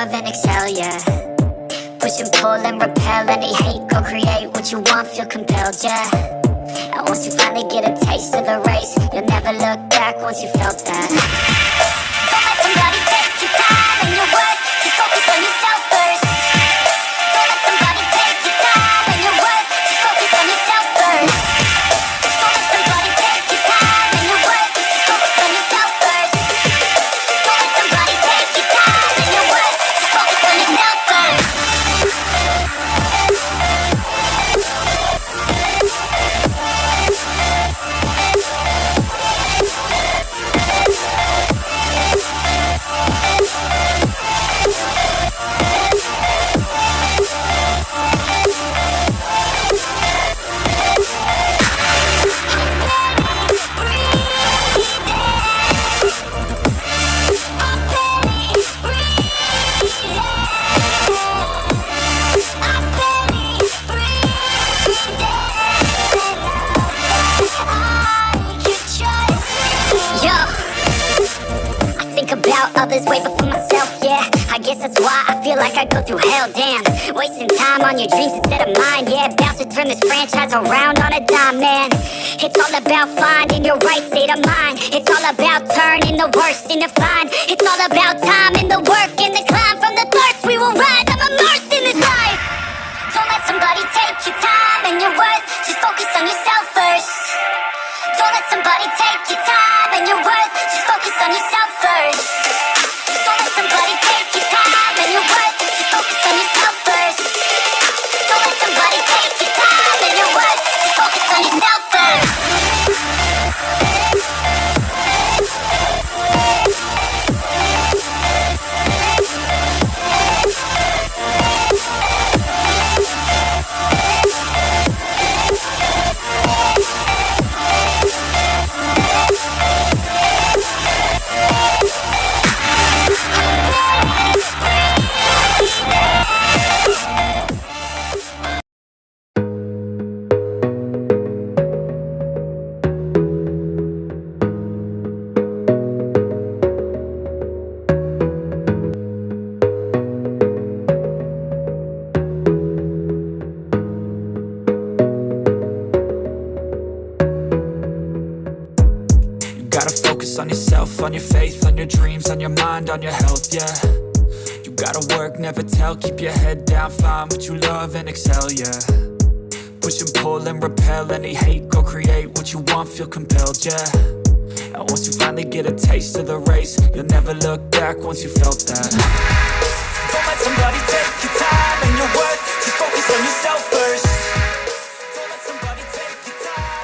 love and excel, yeah. Push and pull and repel any hate. Go create what you want, feel compelled, yeah. And once you finally get a taste of the race, you'll never look back once you felt that. Don't let somebody take your time and your work. Just focus on yourself first. Don't let somebody take your time and your work. Just focus on yourself first. Don't let somebody take your time and your work. Just focus on yourself first. Don't let somebody take your time and your work. Just focus on yourself first. Others way before myself, yeah. I guess that's why I feel like I go through hell, damn. Wasting time on your dreams instead of mine, yeah. About to turn this franchise around on a dime, man. It's all about finding your right state of mind. It's all about turning the worst into fine. It's all about time and the work and the climb. From the thirst we will rise, I'm immersed in this life. Don't let somebody take your time and your worth. Just focus on yourself first. Don't let somebody take your time and your worth. Just focus on yourself first. Don't let somebody take your time and your worth. Just focus on yourself first. Don't let somebody take your time and your worth. Just focus on yourself first. On yourself, on your faith, on your dreams, on your mind, on your health, yeah. You gotta work, never tell, keep your head down, find what you love and excel, yeah. Push and pull and repel any hate, go create what you want, feel compelled, yeah. And once you finally get a taste of the race, you'll never look back once you felt that. Don't let somebody take your time and your worth, just focus on yourself first.